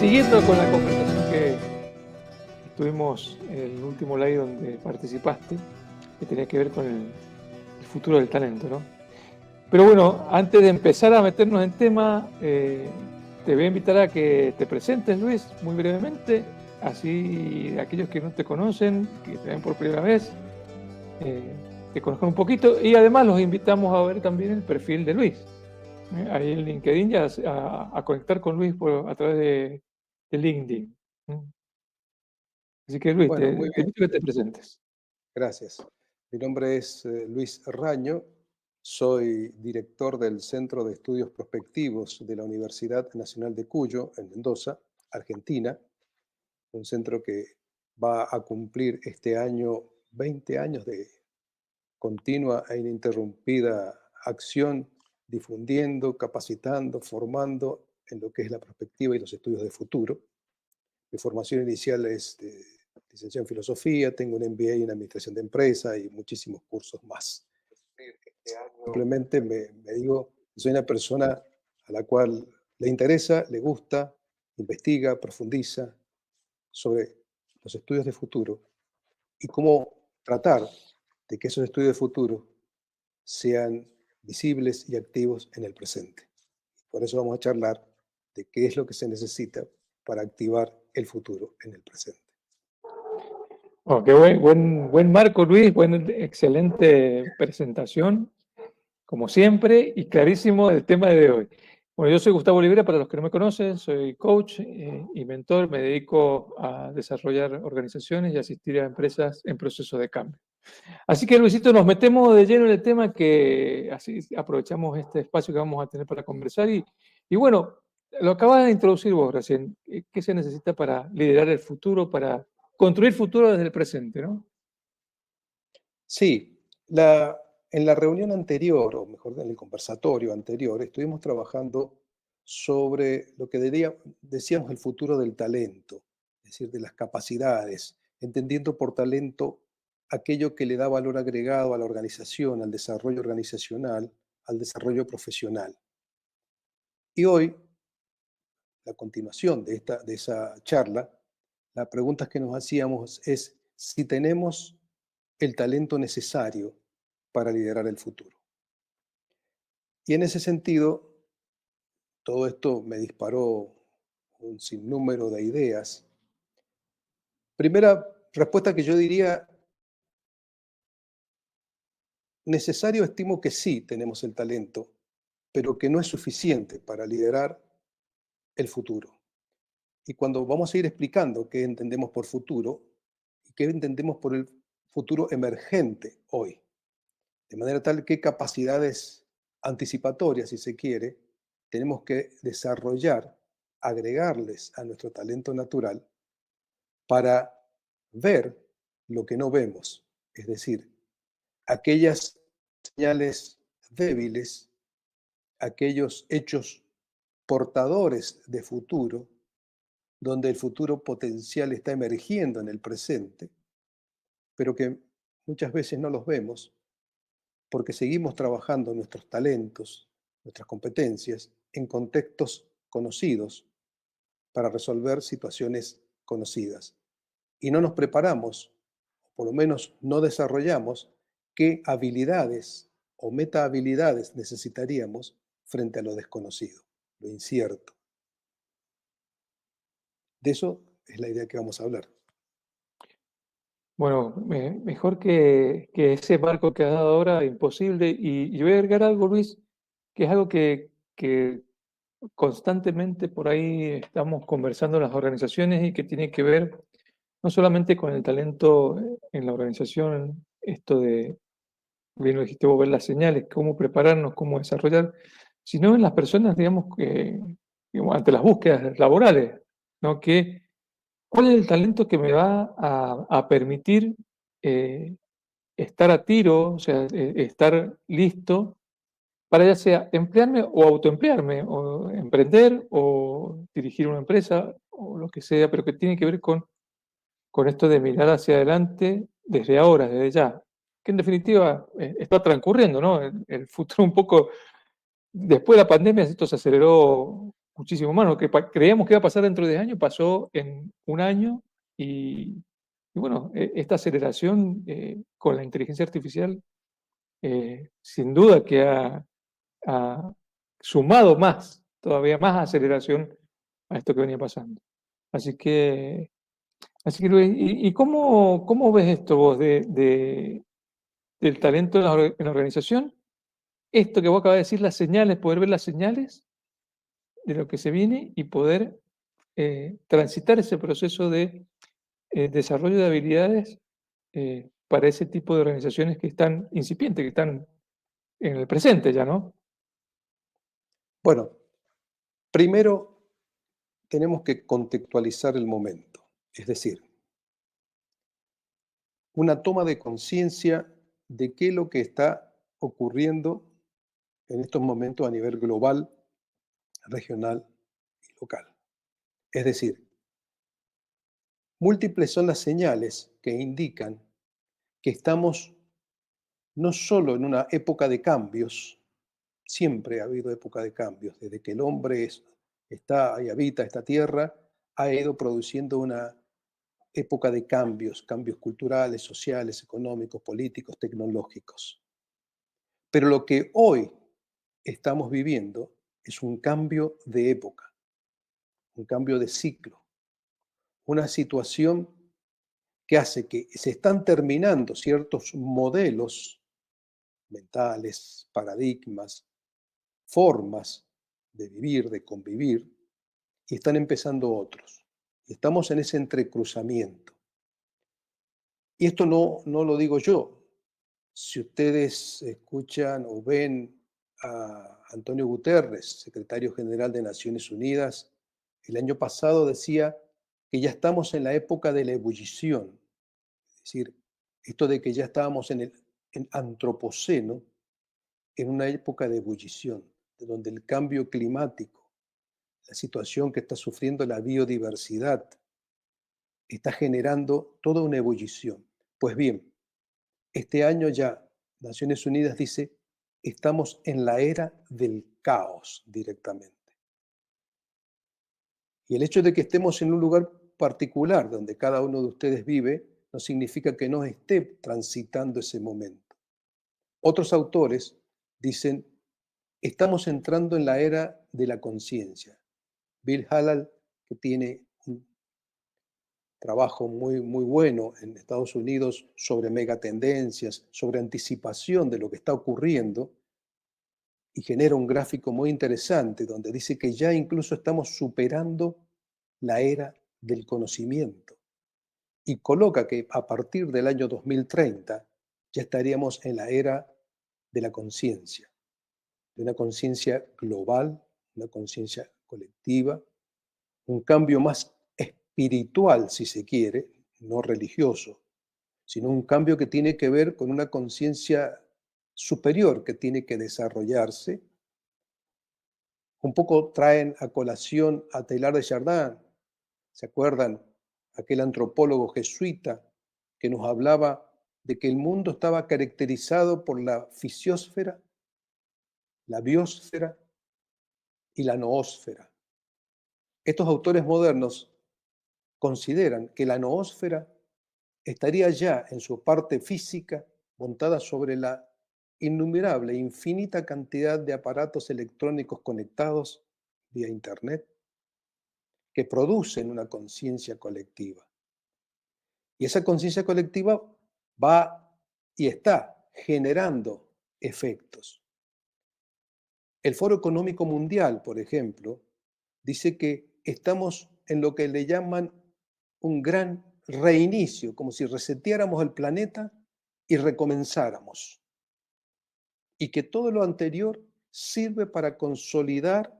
siguiendo con la conversación que tuvimos en el último live donde participaste, que tenía que ver con el futuro del talento, ¿no? Pero bueno, antes de empezar a meternos en tema, te voy a invitar a que te presentes, Luis, muy brevemente, así aquellos que no te conocen, que te ven por primera vez, te conozcan un poquito, y además los invitamos a ver también el perfil de Luis. Ahí en LinkedIn ya a conectar con Luis a través de LinkedIn. Así que Luis, Bueno, muy te bien, invito a que te presentes. gracias. Mi nombre es Luis Raño, soy director del Centro de Estudios Prospectivos de la Universidad Nacional de Cuyo, en Mendoza, Argentina, un centro que va a cumplir este año 20 años de continua e ininterrumpida acción, difundiendo, capacitando, formando en lo que es la perspectiva y los estudios de futuro. Mi formación inicial es de licenciado en filosofía, tengo un MBA en administración de empresa y muchísimos cursos más. Simplemente me digo que soy una persona a la cual le interesa, le gusta, investiga, profundiza sobre los estudios de futuro y cómo tratar de que esos estudios de futuro sean visibles y activos en el presente. Por eso vamos a charlar de qué es lo que se necesita para activar el futuro en el presente. Oh, qué buen marco, Luis, excelente presentación, como siempre, y clarísimo el tema de hoy. Bueno, yo soy Gustavo Olivera, para los que no me conocen, soy coach y mentor, me dedico a desarrollar organizaciones y asistir a empresas en proceso de cambio. Así que, Luisito, nos metemos de lleno en el tema, que así aprovechamos este espacio que vamos a tener para conversar. Y bueno, lo acabas de introducir vos recién. ¿Qué se necesita para liderar el futuro, para construir futuro desde el presente, ¿no? Sí, en la reunión anterior, o mejor, en el conversatorio anterior, estuvimos trabajando sobre lo que decíamos el futuro del talento, es decir, de las capacidades, entendiendo por talento aquello que le da valor agregado a la organización, al desarrollo organizacional, al desarrollo profesional. Y hoy, la continuación de esa charla, la pregunta que nos hacíamos es si tenemos el talento necesario para liderar el futuro. Y en ese sentido, todo esto me disparó un sinnúmero de ideas. Primera respuesta que yo diría, necesario estimo que sí tenemos el talento, pero que no es suficiente para liderar el futuro. Y cuando vamos a ir explicando qué entendemos por futuro y qué entendemos por el futuro emergente hoy, de manera tal que capacidades anticipatorias, si se quiere, tenemos que desarrollar, agregarles a nuestro talento natural para ver lo que no vemos, es decir, aquellas señales débiles, aquellos hechos portadores de futuro, donde el futuro potencial está emergiendo en el presente, pero que muchas veces no los vemos porque seguimos trabajando nuestros talentos, nuestras competencias, en contextos conocidos para resolver situaciones conocidas. Y no nos preparamos, o por lo menos no desarrollamos, qué habilidades o metahabilidades necesitaríamos frente a lo desconocido, lo incierto. De eso es la idea que vamos a hablar. Bueno, mejor que ese marco que has dado ahora, imposible. Y voy a agregar algo, Luis, que es algo que constantemente por ahí estamos conversando en las organizaciones y que tiene que ver no solamente con el talento en la organización, esto de, bien lo dijiste vos, ver las señales, cómo prepararnos, cómo desarrollar, sino en las personas, digamos, que digamos, ante las búsquedas laborales, ¿no? ¿Cuál es el talento que me va a permitir eh, estar a tiro, o sea, estar listo para ya sea emplearme o autoemplearme, o emprender, o dirigir una empresa, o lo que sea, pero que tiene que ver con esto de mirar hacia adelante desde ahora, desde ya? Que en definitiva está transcurriendo, ¿no? El futuro un poco, después de la pandemia, esto se aceleró muchísimo más. Lo que creíamos que iba a pasar dentro de 10 años pasó en un año y bueno, esta aceleración con la inteligencia artificial sin duda que ha sumado más, todavía más aceleración a esto que venía pasando. Así que, Luis, ¿y cómo ves esto vos del talento en la organización? Esto que vos acabas de decir, las señales, poder ver las señales de lo que se viene y poder transitar ese proceso de desarrollo de habilidades para ese tipo de organizaciones que están incipientes, que están en el presente ya, ¿no? Bueno, primero tenemos que contextualizar el momento, es decir, una toma de conciencia de qué es lo que está ocurriendo en estos momentos a nivel global, regional y local. Es decir, múltiples son las señales que indican que estamos no solo en una época de cambios, siempre ha habido época de cambios, desde que el hombre está y habita esta tierra, ha ido produciendo una época de cambios, cambios culturales, sociales, económicos, políticos, tecnológicos. Pero lo que hoy estamos viviendo es un cambio de época, un cambio de ciclo, una situación que hace que se están terminando ciertos modelos mentales, paradigmas, formas de vivir, de convivir, y están empezando otros. Estamos en ese entrecruzamiento. Y esto no lo digo yo. Si ustedes escuchan o ven a Antonio Guterres, secretario general de Naciones Unidas, el año pasado decía que ya estamos en la época de la ebullición, es decir, esto de que ya estábamos en antropoceno, en una época de ebullición, de donde el cambio climático, la situación que está sufriendo la biodiversidad, está generando toda una ebullición. Pues bien, este año ya Naciones Unidas dice, estamos en la era del caos directamente. Y el hecho de que estemos en un lugar particular donde cada uno de ustedes vive, no significa que no esté transitando ese momento. Otros autores dicen, estamos entrando en la era de la conciencia. Bill Hallal, que tiene un trabajo muy bueno en Estados Unidos sobre megatendencias, sobre anticipación de lo que está ocurriendo, y genera un gráfico muy interesante donde dice que ya incluso estamos superando la era del conocimiento y coloca que a partir del año 2030 ya estaríamos en la era de la conciencia, de una conciencia global, una conciencia colectiva, un cambio más espiritual, si se quiere, no religioso, sino un cambio que tiene que ver con una conciencia superior que tiene que desarrollarse. Un poco traen a colación a Teilhard de Chardin, ¿se acuerdan? Aquel antropólogo jesuita que nos hablaba de que el mundo estaba caracterizado por la fisiosfera, la biosfera y la noósfera. Estos autores modernos consideran que la noósfera estaría ya en su parte física montada sobre la innumerable, infinita cantidad de aparatos electrónicos conectados vía Internet que producen una conciencia colectiva. Y esa conciencia colectiva va y está generando efectos. El Foro Económico Mundial, por ejemplo, dice que estamos en lo que le llaman un gran reinicio, como si reseteáramos el planeta y recomenzáramos. Y que todo lo anterior sirve para consolidar,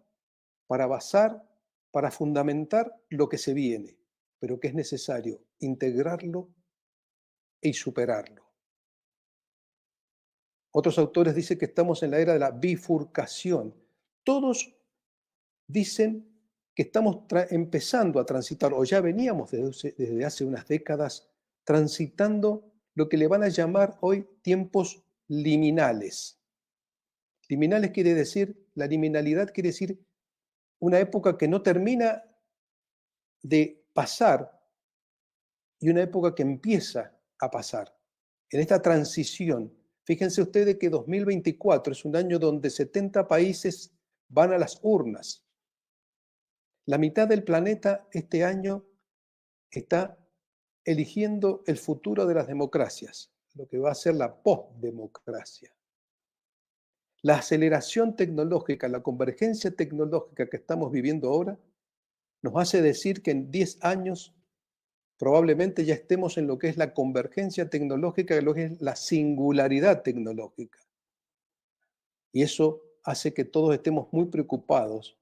para basar, para fundamentar lo que se viene, pero que es necesario integrarlo y superarlo. Otros autores dicen que estamos en la era de la bifurcación. Todos dicen que estamos empezando a transitar, o ya veníamos desde hace unas décadas, transitando lo que le van a llamar hoy tiempos liminales. Liminales quiere decir, la liminalidad quiere decir una época que no termina de pasar y una época que empieza a pasar. En esta transición, fíjense ustedes que 2024 es un año donde 70 países van a las urnas. La mitad del planeta este año está eligiendo el futuro de las democracias, lo que va a ser la postdemocracia. La aceleración tecnológica, la convergencia tecnológica que estamos viviendo ahora, nos hace decir que en 10 años probablemente ya estemos en lo que es la convergencia tecnológica, lo que es la singularidad tecnológica. Y eso hace que todos estemos muy preocupados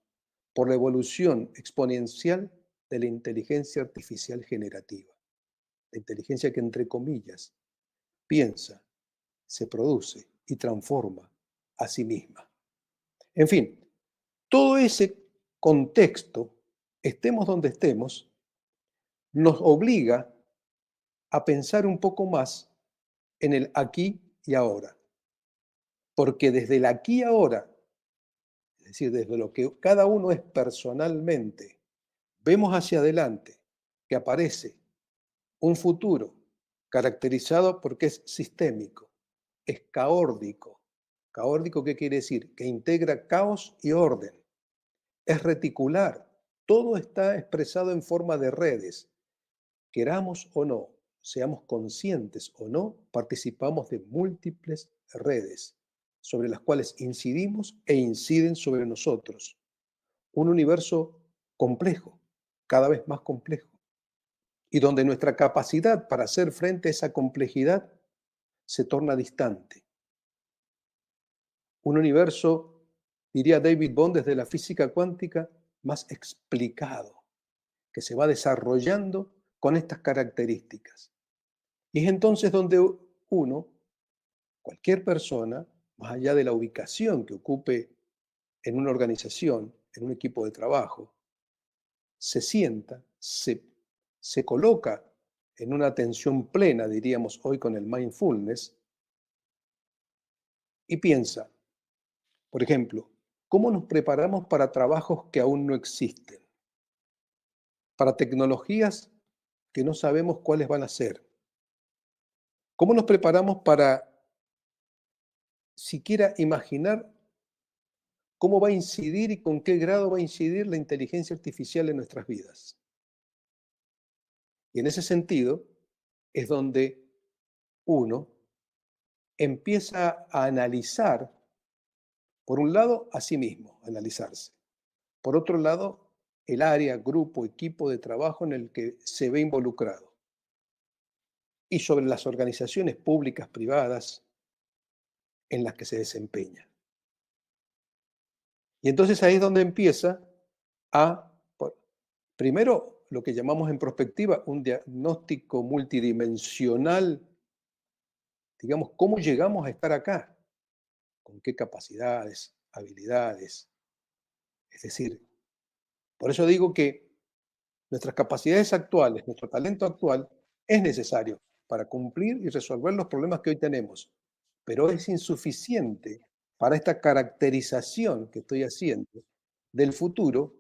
por la evolución exponencial de la inteligencia artificial generativa. La inteligencia que, entre comillas, piensa, se produce y transforma a sí misma. En fin, todo ese contexto, estemos donde estemos, nos obliga a pensar un poco más en el aquí y ahora. Porque desde el aquí y ahora, es decir, desde lo que cada uno es personalmente, vemos hacia adelante que aparece un futuro caracterizado porque es sistémico, es caórdico. ¿Caórdico qué quiere decir? Que integra caos y orden. Es reticular. Todo está expresado en forma de redes. Queramos o no, seamos conscientes o no, participamos de múltiples redes sobre las cuales incidimos e inciden sobre nosotros. Un universo complejo, cada vez más complejo, y donde nuestra capacidad para hacer frente a esa complejidad se torna distante. Un universo, diría David Bond desde la física cuántica, más explicado, que se va desarrollando con estas características. Y es entonces donde uno, cualquier persona, más allá de la ubicación que ocupe en una organización, en un equipo de trabajo, se sienta, se coloca en una atención plena, diríamos hoy con el mindfulness, y piensa, por ejemplo, ¿cómo nos preparamos para trabajos que aún no existen? Para tecnologías que no sabemos cuáles van a ser. ¿Cómo nos preparamos para siquiera imaginar cómo va a incidir y con qué grado va a incidir la inteligencia artificial en nuestras vidas? Y en ese sentido es donde uno empieza a analizar, por un lado, a sí mismo, analizarse. Por otro lado, el área, grupo, equipo de trabajo en el que se ve involucrado. Y sobre las organizaciones públicas, privadas, en las que se desempeña. Y entonces ahí es donde empieza primero, lo que llamamos en prospectiva un diagnóstico multidimensional, digamos, cómo llegamos a estar acá, con qué capacidades, habilidades. Es decir, por eso digo que nuestras capacidades actuales, nuestro talento actual es necesario para cumplir y resolver los problemas que hoy tenemos, pero es insuficiente para esta caracterización que estoy haciendo del futuro,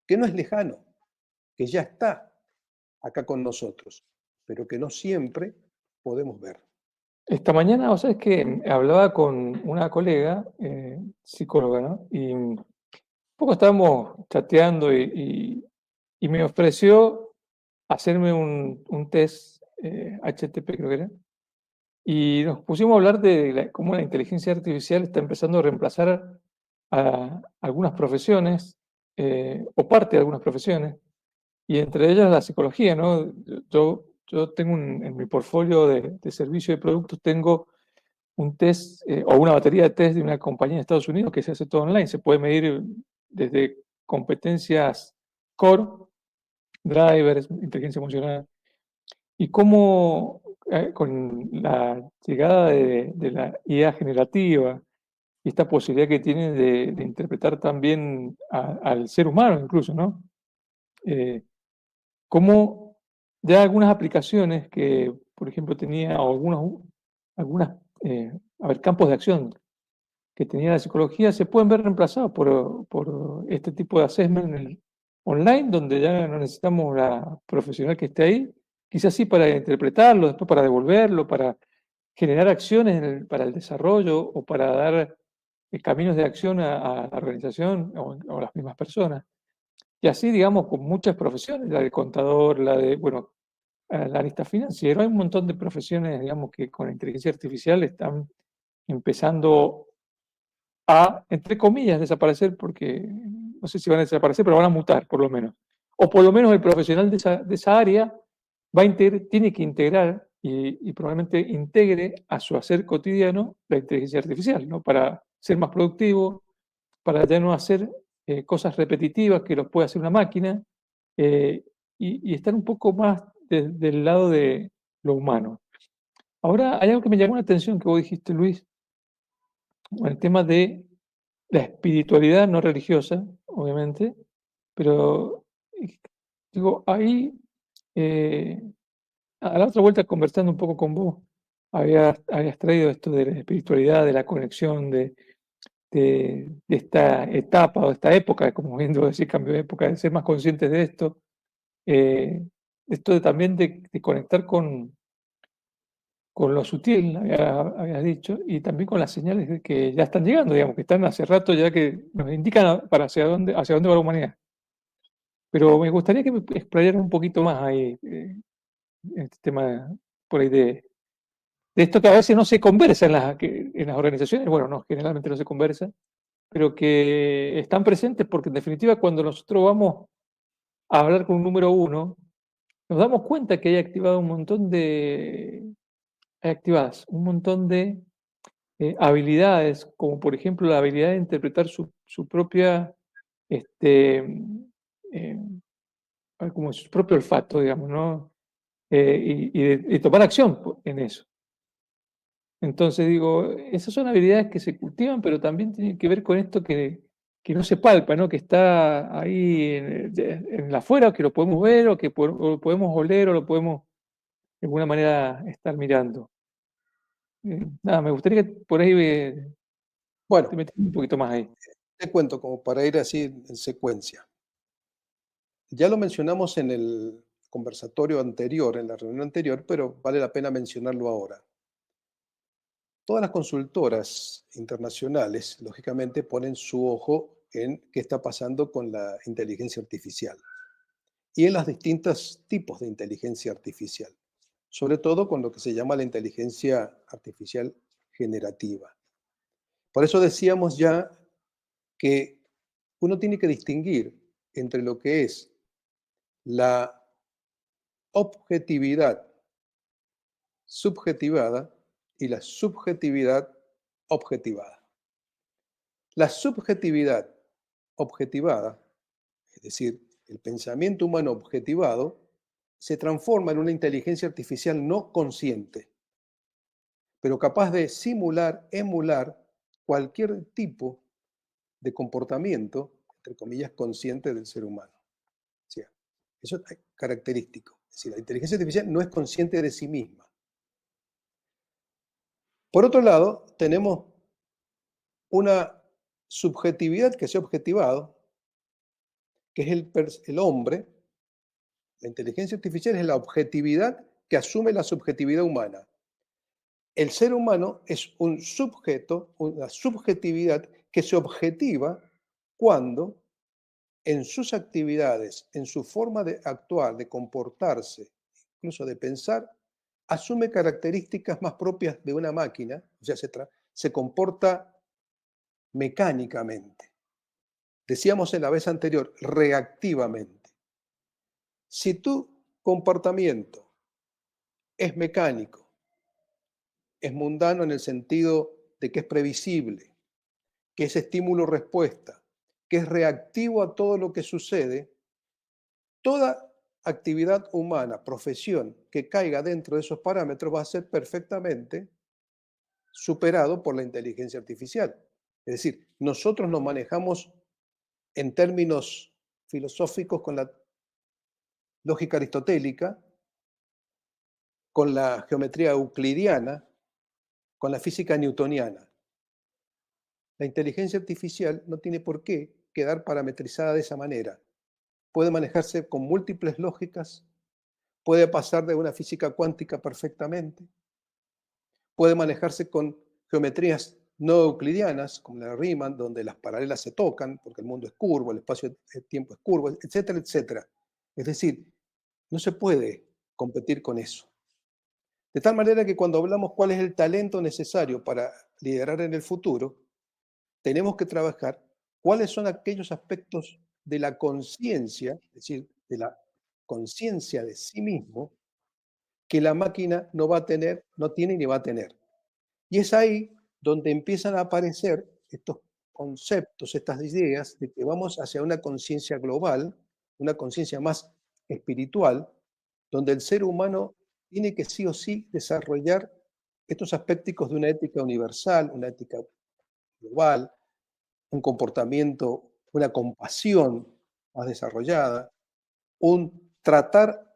que no es lejano, que ya está acá con nosotros, pero que no siempre podemos ver. Esta mañana, o sea, es que hablaba con una colega, psicóloga, ¿no? Y un poco estábamos chateando y me ofreció hacerme un test HTP, creo que era, y nos pusimos a hablar de cómo la inteligencia artificial está empezando a reemplazar a algunas profesiones, o parte de algunas profesiones, y entre ellas la psicología, ¿no? Yo tengo en mi portfolio de servicio de productos, tengo un test o una batería de test de una compañía de Estados Unidos que se hace todo online. Se puede medir desde competencias core, drivers, inteligencia emocional, y cómo con la llegada de la IA generativa y esta posibilidad que tiene de interpretar también al ser humano incluso, ¿no? Cómo ya algunas aplicaciones que, por ejemplo, tenía o algunas campos de acción que tenía la psicología se pueden ver reemplazados por este tipo de assessment online, donde ya no necesitamos la profesional que esté ahí, quizás sí para interpretarlo, después para devolverlo, para generar acciones para el desarrollo o para dar caminos de acción a la organización o a las mismas personas. Y así, digamos, con muchas profesiones, la de contador, la de, bueno, el analista financiero, hay un montón de profesiones, digamos, que con la inteligencia artificial están empezando a, entre comillas, desaparecer, porque no sé si van a desaparecer, pero van a mutar, por lo menos. O por lo menos el profesional de esa área tiene que integrar y probablemente integre a su hacer cotidiano la inteligencia artificial, ¿no? Para ser más productivo, para ya no hacer cosas repetitivas que los puede hacer una máquina, y estar un poco más del lado de lo humano. Ahora, hay algo que me llamó la atención que vos dijiste, Luis, el tema de la espiritualidad no religiosa, obviamente, pero digo, ahí, eh, a la otra vuelta conversando un poco con vos, habías traído esto de la espiritualidad, de la conexión, de esta etapa o esta época, como bien debo decir, cambio de época, de ser más conscientes de esto, eh, esto también de conectar con lo sutil, habías dicho, y también con las señales de que ya están llegando, digamos, que están hace rato ya que nos indican para hacia dónde va la humanidad. Pero me gustaría que me explayaran un poquito más ahí, este tema por ahí de esto que a veces no se conversa en las organizaciones, bueno, no, generalmente no se conversa, pero que están presentes porque en definitiva cuando nosotros vamos a hablar con un número uno, nos damos cuenta que hay activado un montón hay activadas un montón de habilidades, como por ejemplo la habilidad de interpretar su propia, este, eh, como su propio olfato, digamos, ¿no? Y tomar acción en eso. Entonces digo, esas son habilidades que se cultivan, pero también tienen que ver con esto que no se palpa, ¿no? Que está ahí en el afuera, que lo podemos ver, o que o lo podemos oler, o lo podemos de alguna manera estar mirando. Nada, me gustaría que por ahí te Bueno, metieras un poquito más ahí. te cuento como para ir así en secuencia. Ya lo mencionamos en el conversatorio anterior, en la reunión anterior, pero vale la pena mencionarlo ahora. Todas las consultoras internacionales, lógicamente, ponen su ojo en qué está pasando con la inteligencia artificial y en los distintos tipos de inteligencia artificial, sobre todo con lo que se llama la inteligencia artificial generativa. Por eso decíamos ya que uno tiene que distinguir entre lo que es la objetividad subjetivada y la subjetividad objetivada. La subjetividad objetivada, es decir, el pensamiento humano objetivado, se transforma en una inteligencia artificial no consciente, pero capaz de simular, emular cualquier tipo de comportamiento, entre comillas, consciente del ser humano. O sea, eso es característico. Es decir, la inteligencia artificial no es consciente de sí misma. Por otro lado, tenemos una subjetividad que se ha objetivado, que es el hombre. La inteligencia artificial es la objetividad que asume la subjetividad humana. El ser humano es un sujeto, una subjetividad que se objetiva cuando en sus actividades, en su forma de actuar, de comportarse, incluso de pensar, asume características más propias de una máquina, o sea, se comporta mecánicamente. Decíamos en la vez anterior, reactivamente. Si tu comportamiento es mecánico, es mundano en el sentido de que es previsible, que es estímulo-respuesta, que es reactivo a todo lo que sucede, toda actividad humana, profesión que caiga dentro de esos parámetros va a ser perfectamente superado por la inteligencia artificial. Es decir, nosotros nos manejamos en términos filosóficos con la lógica aristotélica, con la geometría euclidiana, con la física newtoniana. La inteligencia artificial no tiene por qué quedar parametrizada de esa manera. Puede manejarse con múltiples lógicas, puede pasar de una física cuántica perfectamente, puede manejarse con geometrías no euclidianas, como la de Riemann, donde las paralelas se tocan, porque el mundo es curvo, el espacio-tiempo es curvo, etcétera, etcétera. Es decir, no se puede competir con eso. De tal manera que cuando hablamos cuál es el talento necesario para liderar en el futuro, tenemos que trabajar cuáles son aquellos aspectos de la conciencia, es decir, de la conciencia de sí mismo, que la máquina no va a tener, no tiene ni va a tener. Y es ahí donde empiezan a aparecer estos conceptos, estas ideas de que vamos hacia una conciencia global, una conciencia más espiritual, donde el ser humano tiene que sí o sí desarrollar estos aspectos de una ética universal, una ética global, un comportamiento, una compasión más desarrollada, un tratar,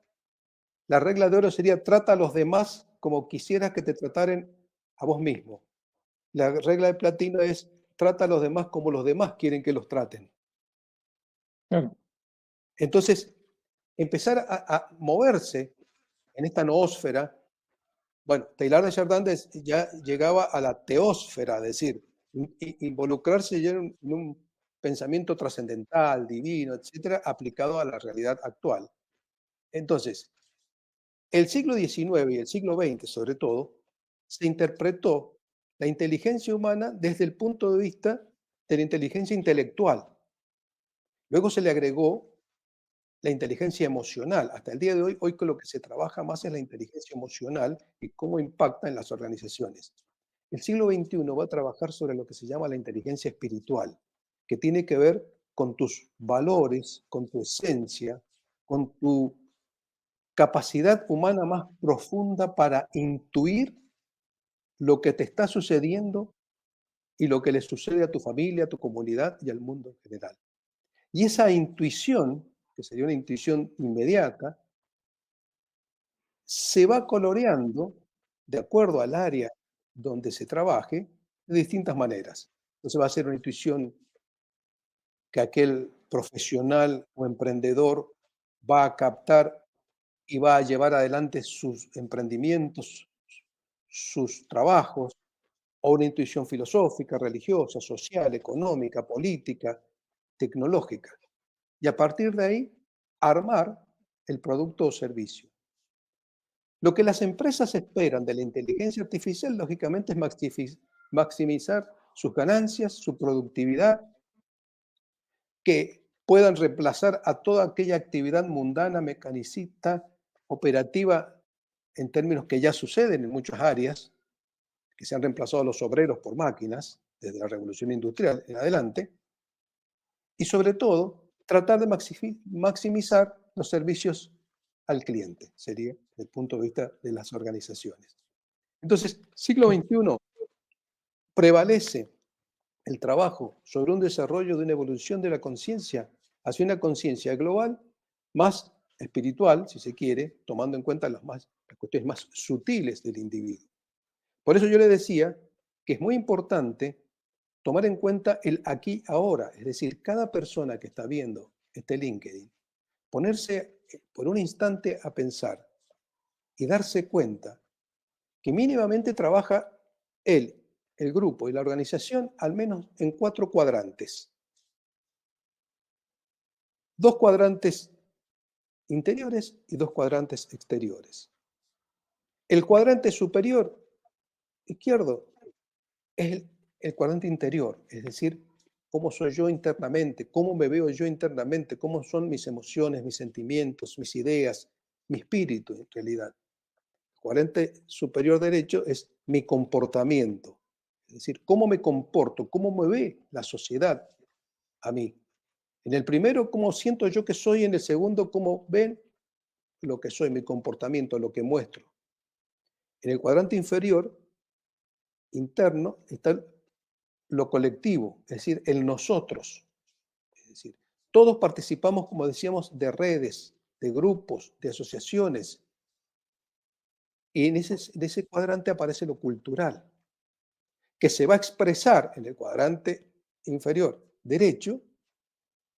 la regla de oro sería trata a los demás como quisieras que te trataren a vos mismo. La regla de platino es trata a los demás como los demás quieren que los traten. Claro, Entonces, empezar a moverse en esta noósfera. Bueno, Teilhard de Chardin ya llegaba a la teósfera, es decir, involucrarse ya en un pensamiento trascendental, divino, etcétera, aplicado a la realidad actual. Entonces, el siglo XIX y el siglo XX, sobre todo, se interpretó la inteligencia humana desde el punto de vista de la inteligencia intelectual. Luego se le agregó la inteligencia emocional. Hasta el día de hoy con lo que se trabaja más es la inteligencia emocional y cómo impacta en las organizaciones. El siglo XXI va a trabajar sobre lo que se llama la inteligencia espiritual, que tiene que ver con tus valores, con tu esencia, con tu capacidad humana más profunda para intuir lo que te está sucediendo y lo que le sucede a tu familia, a tu comunidad y al mundo en general. Y esa intuición, que sería una intuición inmediata, se va coloreando de acuerdo al área donde se trabaje de distintas maneras. Entonces va a ser una intuición que aquel profesional o emprendedor va a captar y va a llevar adelante sus emprendimientos, sus trabajos, o una intuición filosófica, religiosa, social, económica, política, tecnológica. Y a partir de ahí, armar el producto o servicio. Lo que las empresas esperan de la inteligencia artificial, lógicamente, es maximizar sus ganancias, su productividad, que puedan reemplazar a toda aquella actividad mundana, mecanicista, operativa, en términos que ya suceden en muchas áreas, que se han reemplazado a los obreros por máquinas, desde la revolución industrial en adelante, y sobre todo, tratar de maximizar los servicios al cliente, sería desde el punto de vista de las organizaciones. Entonces, siglo sí, XXI prevalece el trabajo sobre un desarrollo de una evolución de la conciencia hacia una conciencia global más espiritual, si se quiere, tomando en cuenta las cuestiones más sutiles del individuo. Por eso yo le decía que es muy importante tomar en cuenta el aquí ahora, es decir, cada persona que está viendo este LinkedIn, ponerse por un instante a pensar y darse cuenta que mínimamente trabaja él, el grupo y la organización al menos en 4 cuadrantes. 2 cuadrantes interiores y 2 cuadrantes exteriores. El cuadrante superior izquierdo es el cuadrante interior, es decir, cómo soy yo internamente, cómo me veo yo internamente, cómo son mis emociones, mis sentimientos, mis ideas, mi espíritu en realidad. El cuadrante superior derecho es mi comportamiento, es decir, cómo me comporto, cómo me ve la sociedad a mí. En el primero, cómo siento yo que soy, en el segundo, cómo ven lo que soy, mi comportamiento, lo que muestro. En el cuadrante inferior, interno, está lo colectivo, es decir, el nosotros. Es decir, todos participamos, como decíamos, de redes, de grupos, de asociaciones, y en ese cuadrante aparece lo cultural. que se va a expresar en el cuadrante inferior derecho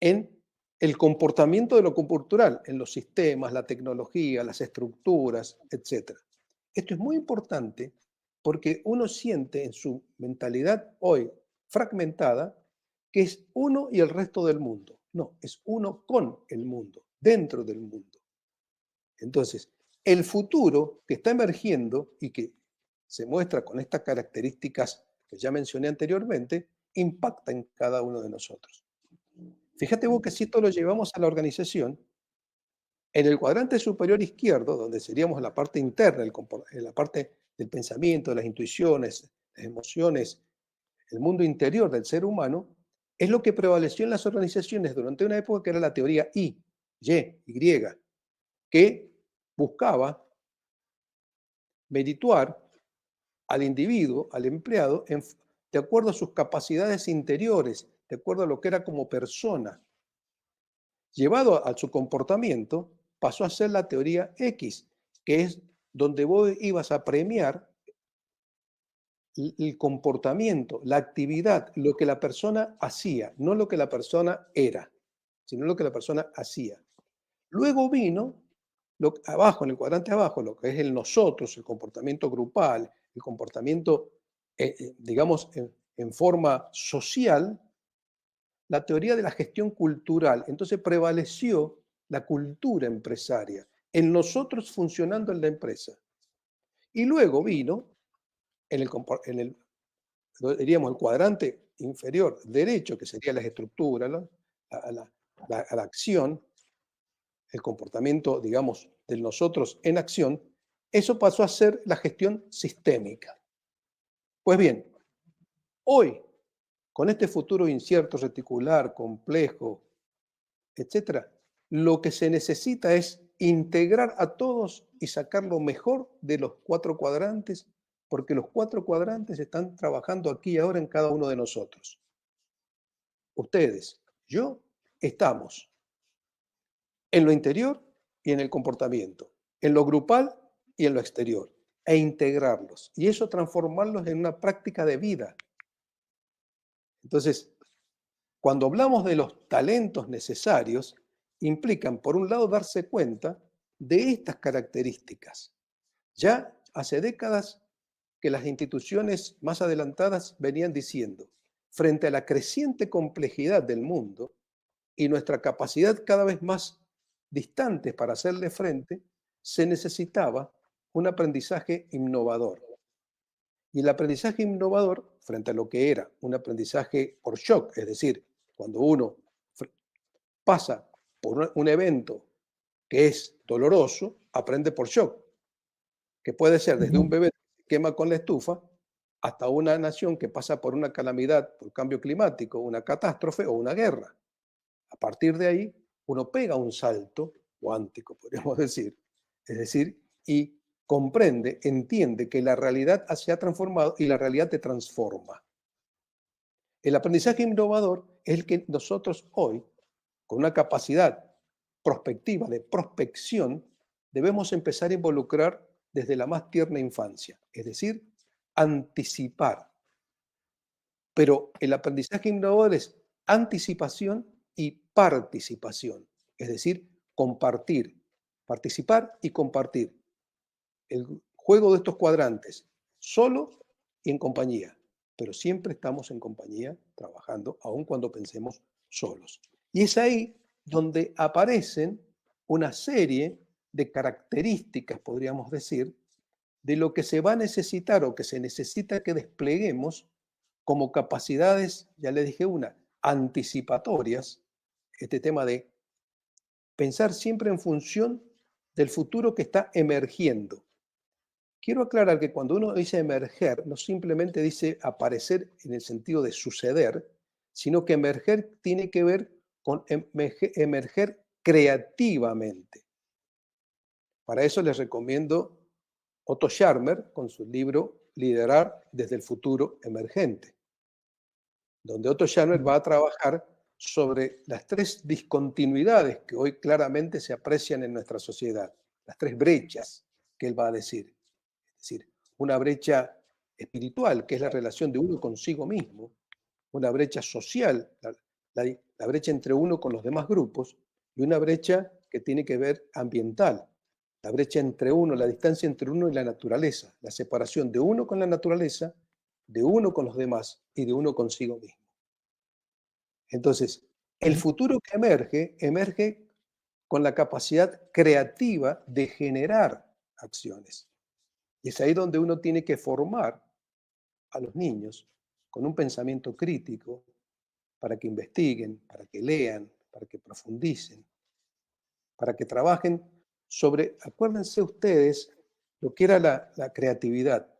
en el comportamiento de lo cultural, en los sistemas, la tecnología, las estructuras, etc. Esto es muy importante porque uno siente en su mentalidad hoy fragmentada que es uno y el resto del mundo. No, es uno con el mundo, dentro del mundo. Entonces, el futuro que está emergiendo y que se muestra con estas características que ya mencioné anteriormente, impacta en cada uno de nosotros. Fíjate vos que si esto lo llevamos a la organización, en el cuadrante superior izquierdo, donde seríamos la parte interna, la parte del pensamiento, de las intuiciones, las emociones, el mundo interior del ser humano, es lo que prevaleció en las organizaciones durante una época que era la teoría Y, que buscaba merituar al individuo, al empleado, de acuerdo a sus capacidades interiores, de acuerdo a lo que era como persona. Llevado a su comportamiento, pasó a ser la teoría X, que es donde vos ibas a premiar el comportamiento, la actividad, lo que la persona hacía, no lo que la persona era, sino lo que la persona hacía. Luego vino abajo, en el cuadrante abajo, lo que es el nosotros, el comportamiento grupal, el comportamiento, digamos, en forma social, la teoría de la gestión cultural. Entonces prevaleció la cultura empresaria, en nosotros funcionando en la empresa. Y luego vino, diríamos, el cuadrante inferior derecho, que sería las estructuras, ¿no? A la acción, el comportamiento, digamos, del nosotros en acción, eso pasó a ser la gestión sistémica. Pues bien, hoy, con este futuro incierto, reticular, complejo, etcétera, lo que se necesita es integrar a todos y sacar lo mejor de los cuatro cuadrantes, porque los cuatro cuadrantes están trabajando aquí y ahora en cada uno de nosotros. Ustedes, yo, estamos en lo interior y en el comportamiento, en lo grupal y en lo exterior, e integrarlos, y eso transformarlos en una práctica de vida. Entonces, cuando hablamos de los talentos necesarios, implican, por un lado, darse cuenta de estas características. Ya hace décadas que las instituciones más adelantadas venían diciendo, frente a la creciente complejidad del mundo y nuestra capacidad cada vez más distante para hacerle frente, se necesitaba un aprendizaje innovador. Y el aprendizaje innovador, frente a lo que era un aprendizaje por shock, es decir, cuando uno pasa por un evento que es doloroso, aprende por shock, que puede ser desde un Ujú. bebé que se quema con la estufa hasta una nación que pasa por una calamidad, por cambio climático, una catástrofe o una guerra. A partir de ahí, uno pega un salto cuántico, podríamos decir, es decir, y comprende, entiende que la realidad se ha transformado y la realidad te transforma. El aprendizaje innovador es el que nosotros hoy, con una capacidad prospectiva de prospección, debemos empezar a involucrar desde la más tierna infancia, es decir, anticipar. Pero el aprendizaje innovador es anticipación y participación, es decir, compartir, participar y compartir. El juego de estos cuadrantes, solo y en compañía, pero siempre estamos en compañía trabajando, aun cuando pensemos solos. Y es ahí donde aparecen una serie de características, podríamos decir, de lo que se va a necesitar o que se necesita que despleguemos como capacidades, ya le dije una, anticipatorias, este tema de pensar siempre en función del futuro que está emergiendo. Quiero aclarar que cuando uno dice emerger, no simplemente dice aparecer en el sentido de suceder, sino que emerger tiene que ver con emerger creativamente. Para eso les recomiendo Otto Scharmer con su libro Liderar desde el futuro emergente, donde Otto Scharmer va a trabajar sobre las tres discontinuidades que hoy claramente se aprecian en nuestra sociedad, las tres brechas que él va a decir. Es decir, una brecha espiritual, que es la relación de uno consigo mismo, una brecha social, la brecha entre uno con los demás grupos, y una brecha que tiene que ver ambiental, la brecha entre uno, la distancia entre uno y la naturaleza, la separación de uno con la naturaleza, de uno con los demás y de uno consigo mismo. Entonces, el futuro que emerge, emerge con la capacidad creativa de generar acciones. Y es ahí donde uno tiene que formar a los niños con un pensamiento crítico para que investiguen, para que lean, para que profundicen, para que trabajen sobre, acuérdense ustedes, lo que era la creatividad.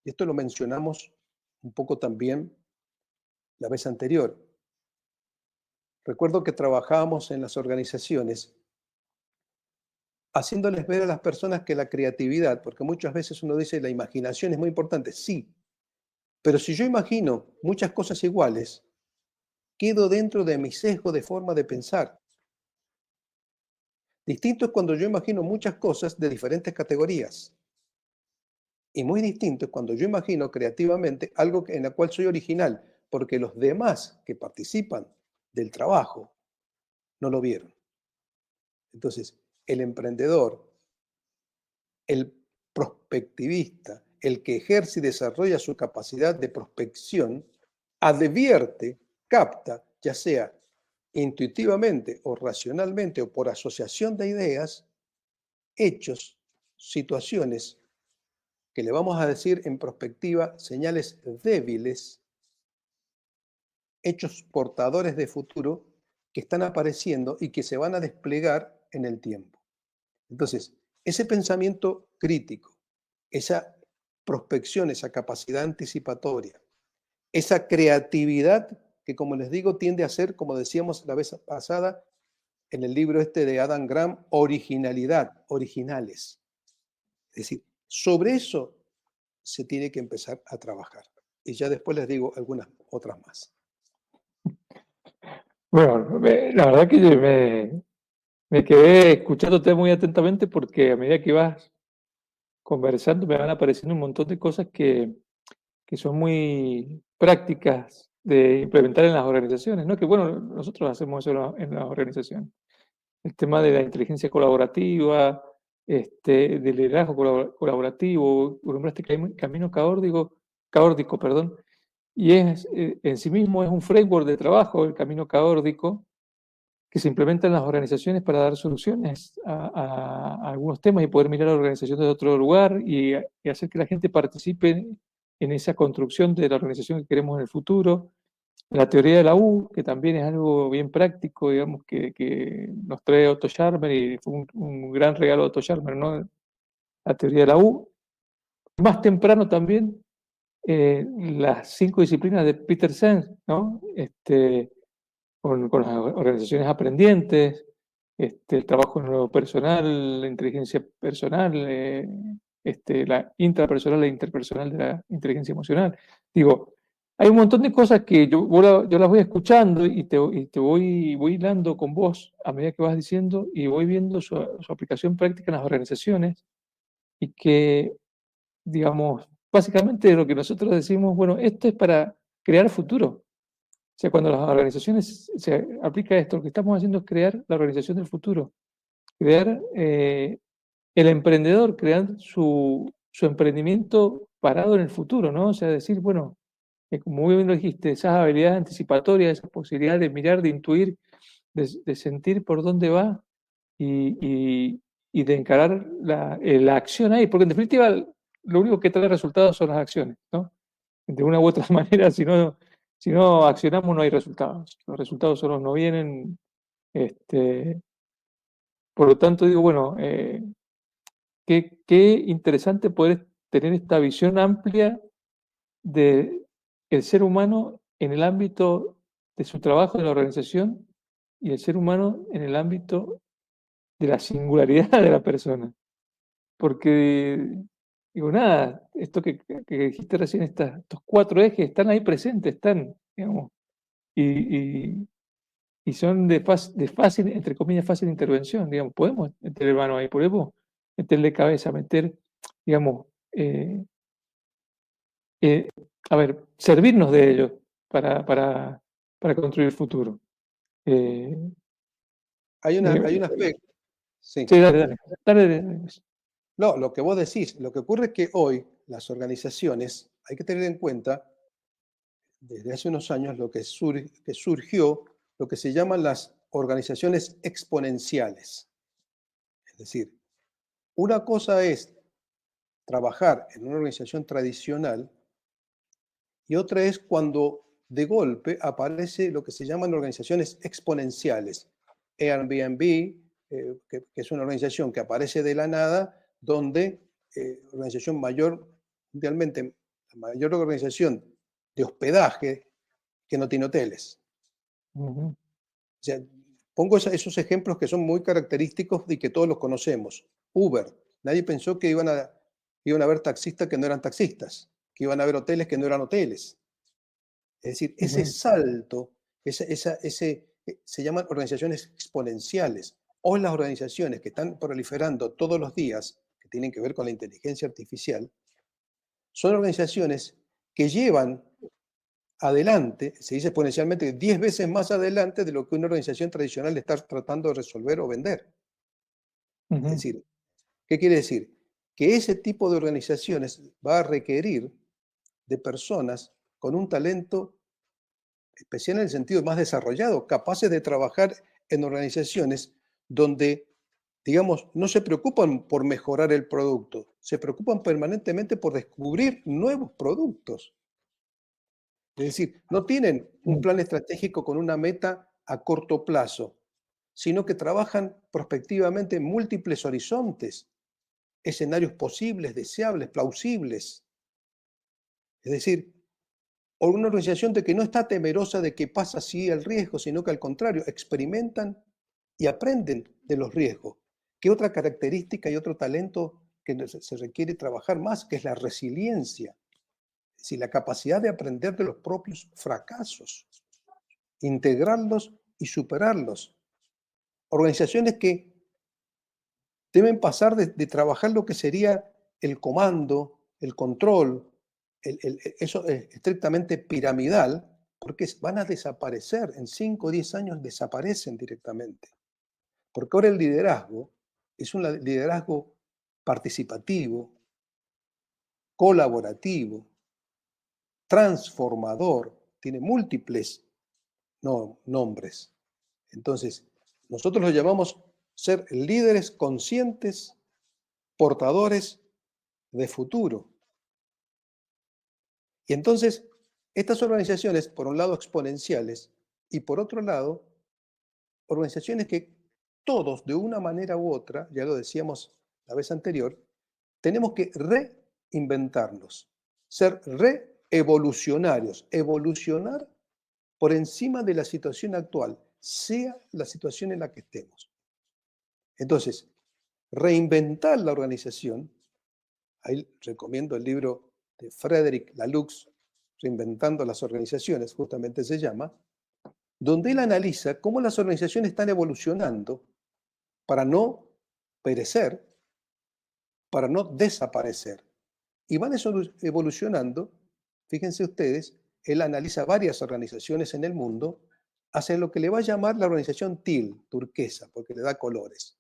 Y esto lo mencionamos un poco también la vez anterior. Recuerdo que trabajábamos en las organizaciones haciéndoles ver a las personas que la creatividad, porque muchas veces uno dice la imaginación es muy importante, sí, pero si yo imagino muchas cosas iguales, quedo dentro de mi sesgo de forma de pensar. Distinto es cuando yo imagino muchas cosas de diferentes categorías. Y muy distinto es cuando yo imagino creativamente algo en la cual soy original, porque los demás que participan del trabajo no lo vieron. Entonces, el emprendedor, el prospectivista, el que ejerce y desarrolla su capacidad de prospección, advierte, capta, ya sea intuitivamente o racionalmente o por asociación de ideas, hechos, situaciones que le vamos a decir en prospectiva señales débiles, hechos portadores de futuro que están apareciendo y que se van a desplegar en el tiempo. Entonces, ese pensamiento crítico, esa prospección, esa capacidad anticipatoria, esa creatividad que, como les digo, tiende a ser, como decíamos la vez pasada, en el libro este de Adam Grant, originalidad, originales. Es decir, sobre eso se tiene que empezar a trabajar. Y ya después les digo algunas otras más. Bueno, la verdad que me quedé escuchándote muy atentamente porque a medida que vas conversando me van apareciendo un montón de cosas que son muy prácticas de implementar en las organizaciones, ¿no? Que bueno, nosotros hacemos eso en las organizaciones. El tema de la inteligencia colaborativa, del liderazgo colaborativo, nombraste camino caórdico, perdón, y en sí mismo es un framework de trabajo, el camino caórdico, que se implementa en las organizaciones para dar soluciones a algunos temas y poder mirar a la organización desde otro lugar y hacer que la gente participe en esa construcción de la organización que queremos en el futuro. La teoría de la U, que también es algo bien práctico, digamos, que nos trae Otto Scharmer y fue un gran regalo de Otto Scharmer, ¿no? La teoría de la U. Más temprano también, las 5 disciplinas de Peter Senge, ¿no? Con las organizaciones aprendientes, el trabajo en lo personal, la inteligencia personal, la intrapersonal e interpersonal de la inteligencia emocional. Digo, hay un montón de cosas que yo las voy escuchando y te voy hilando con vos a medida que vas diciendo y voy viendo su aplicación práctica en las organizaciones y que, digamos, básicamente lo que nosotros decimos, bueno, esto es para crear futuro. O sea, cuando las organizaciones se aplica esto, lo que estamos haciendo es crear la organización del futuro, crear el emprendedor, crear su emprendimiento parado en el futuro, ¿no? O sea, decir, bueno, como muy bien lo dijiste, esas habilidades anticipatorias, esas posibilidades de mirar, de intuir, de sentir por dónde va y de encarar la acción ahí, porque en definitiva lo único que trae resultados son las acciones, ¿no? De una u otra manera, si no accionamos no hay resultados. Los resultados solos no vienen. Este, por lo tanto, digo, bueno, qué interesante poder tener esta visión amplia de el ser humano en el ámbito de su trabajo en la organización y el ser humano en el ámbito de la singularidad de la persona. Porque, digo, nada, esto que dijiste recién, estos 4 ejes están ahí presentes, están, digamos, y, y son de fácil, entre comillas, fácil intervención, digamos, podemos meter mano ahí, podemos meterle cabeza, digamos, eh, a ver, servirnos de ellos para construir el futuro. Eh, Hay un eh, aspecto, sí. sí, dale, dale. Dale, dale. No, lo que vos decís, lo que ocurre es que hoy las organizaciones, hay que tener en cuenta, desde hace unos años, que surgió lo que se llaman las organizaciones exponenciales. Es decir, una cosa es trabajar en una organización tradicional y otra es cuando de golpe aparece lo que se llaman organizaciones exponenciales. Airbnb, que es una organización que aparece de la nada, donde organización mayor, mundialmente, la mayor organización de hospedaje que no tiene hoteles. Ujú, O sea, pongo esos ejemplos que son muy característicos y que todos los conocemos. Uber, nadie pensó que iban a haber taxistas que no eran taxistas, que iban a haber hoteles que no eran hoteles. Es decir, ese ujú, salto, se llaman organizaciones exponenciales. Hoy las organizaciones que están proliferando todos los días, que tienen que ver con la inteligencia artificial, son organizaciones que llevan adelante, se dice exponencialmente, 10 veces más adelante de lo que una organización tradicional está tratando de resolver o vender. Es ujú, decir, ¿qué quiere decir? Que ese tipo de organizaciones va a requerir de personas con un talento especial en el sentido más desarrollado, capaces de trabajar en organizaciones donde, digamos, no se preocupan por mejorar el producto, se preocupan permanentemente por descubrir nuevos productos. Es decir, no tienen un ujú, plan estratégico con una meta a corto plazo, sino que trabajan prospectivamente en múltiples horizontes, escenarios posibles, deseables, plausibles. Es decir, o una organización de que no está temerosa de que pasa así el riesgo, sino que al contrario, experimentan y aprenden de los riesgos. ¿Qué otra característica y otro talento que se requiere trabajar más, que es la resiliencia? Es decir, la capacidad de aprender de los propios fracasos, integrarlos y superarlos. Organizaciones que deben pasar de trabajar lo que sería el comando, el control, eso es estrictamente piramidal, porque van a desaparecer, en 5 o 10 años desaparecen directamente. Porque ahora el liderazgo es un liderazgo participativo, colaborativo, transformador, tiene múltiples nombres. Entonces, nosotros lo llamamos ser líderes conscientes, portadores de futuro. Y entonces, estas organizaciones, por un lado exponenciales, y por otro lado, organizaciones que todos, de una manera u otra, ya lo decíamos la vez anterior, tenemos que reinventarnos, ser reevolucionarios, evolucionar por encima de la situación actual, sea la situación en la que estemos. Entonces, reinventar la organización, ahí recomiendo el libro de Frederick Laloux, Reinventando las organizaciones, justamente se llama, donde él analiza cómo las organizaciones están evolucionando para no perecer, para no desaparecer. Y van evolucionando, fíjense ustedes, él analiza varias organizaciones en el mundo, hacia lo que le va a llamar la organización TIL, turquesa, porque le da colores.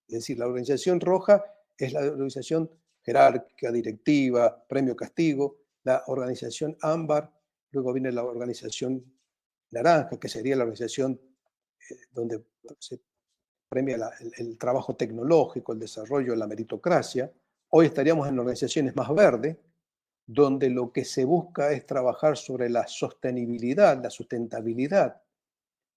Es decir, la organización roja es la organización jerárquica, directiva, premio castigo, la organización ámbar, luego viene la organización naranja, que sería la organización donde se premia el trabajo tecnológico, el desarrollo, la meritocracia. Hoy estaríamos en organizaciones más verdes, donde lo que se busca es trabajar sobre la sostenibilidad, la sustentabilidad,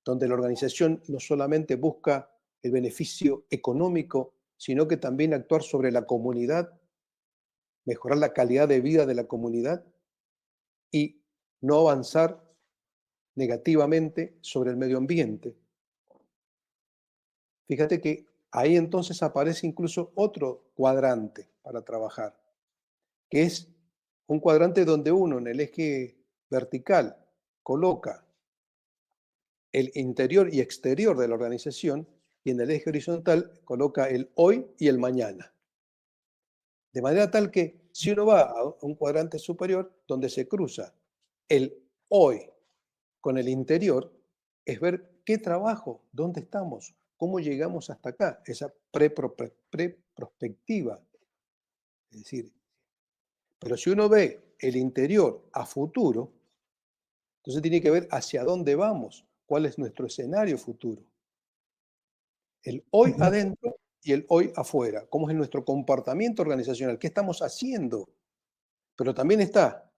donde la organización no solamente busca el beneficio económico, sino que también actuar sobre la comunidad, mejorar la calidad de vida de la comunidad y no avanzar negativamente sobre el medio ambiente. Fíjate que ahí entonces aparece incluso otro cuadrante para trabajar, que es un cuadrante donde uno en el eje vertical coloca el interior y exterior de la organización y en el eje horizontal coloca el hoy y el mañana. De manera tal que si uno va a un cuadrante superior donde se cruza el hoy con el interior, es ver qué trabajo, dónde estamos, cómo llegamos hasta acá, esa preprospectiva. Es decir, pero si uno ve el interior a futuro, entonces tiene que ver hacia dónde vamos, cuál es nuestro escenario futuro. El hoy Ujú. adentro y el hoy afuera, cómo es nuestro comportamiento organizacional, qué estamos haciendo. Pero también está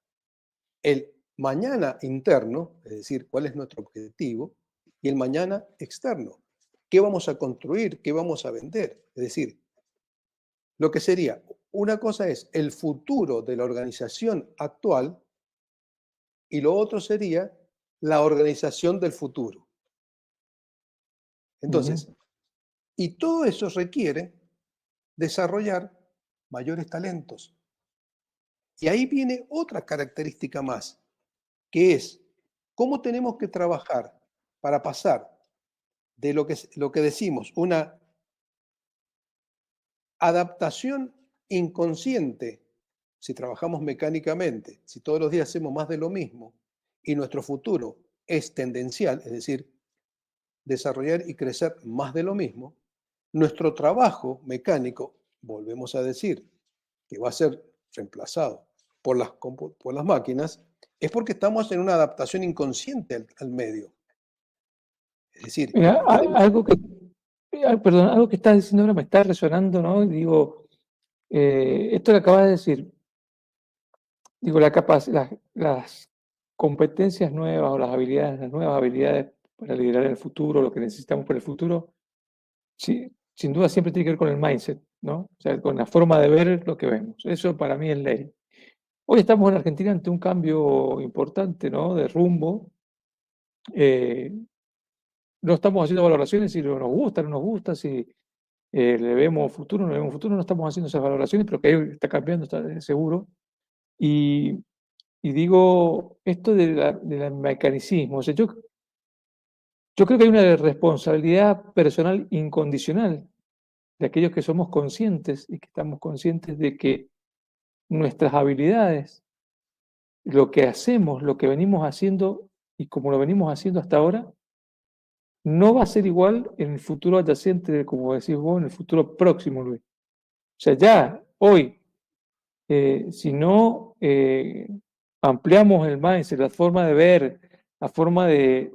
el mañana interno, es decir, cuál es nuestro objetivo, y el mañana externo, qué vamos a construir, qué vamos a vender. Es decir, lo que sería, una cosa es el futuro de la organización actual y lo otro sería la organización del futuro. Ujú. Entonces, y todo eso requiere desarrollar mayores talentos. Y ahí viene otra característica más, que es cómo tenemos que trabajar para pasar de lo que decimos, una adaptación inconsciente, si trabajamos mecánicamente, si todos los días hacemos más de lo mismo, y nuestro futuro es tendencial, es decir, desarrollar y crecer más de lo mismo, nuestro trabajo mecánico, volvemos a decir, que va a ser reemplazado por las máquinas, es porque estamos en una adaptación inconsciente al medio. Es decir, Mira, podemos... perdón, algo que estás diciendo ahora me está resonando, ¿no? Y digo, esto que acabas de decir, digo, las competencias nuevas o las nuevas habilidades para liderar el futuro, lo que necesitamos para el futuro, sí, sin duda siempre tiene que ver con el mindset, ¿no? O sea, con la forma de ver lo que vemos. Eso para mí es ley. Hoy estamos en Argentina ante un cambio importante, ¿no? De rumbo. Eh, no estamos haciendo valoraciones si nos gusta, no nos gusta, si le vemos futuro, no le vemos futuro, no estamos haciendo esas valoraciones, pero que ahí está cambiando, está seguro. Y, y digo, esto del mecanicismo, o sea, yo creo que hay una responsabilidad personal incondicional de aquellos que somos conscientes y que estamos conscientes de que nuestras habilidades, lo que hacemos, lo que venimos haciendo y como lo venimos haciendo hasta ahora, no va a ser igual en el futuro adyacente, como decís vos, en el futuro próximo, Luis. O sea, ya hoy, si no ampliamos el mindset, la forma de ver, la forma de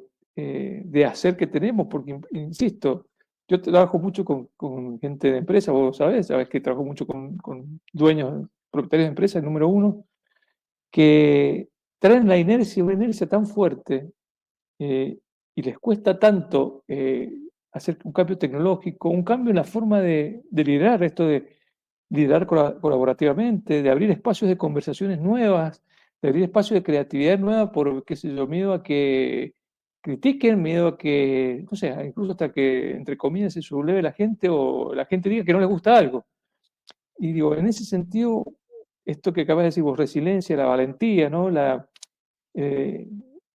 hacer que tenemos, porque, insisto, yo trabajo mucho con gente de empresa, vos sabés que trabajo mucho con dueños, propietarios de empresas, número uno, que traen la inercia, una inercia tan fuerte eh, y les cuesta tanto hacer un cambio tecnológico, un cambio en la forma de liderar, esto de liderar colaborativamente, de abrir espacios de conversaciones nuevas, de abrir espacios de creatividad nueva por, qué sé yo, miedo a que critiquen, miedo a que, no sé, incluso hasta que, entre comillas, se subleve la gente o la gente diga que no les gusta algo. Y digo, en ese sentido, esto que acabas de decir vos, resiliencia, la valentía, ¿no? Eh,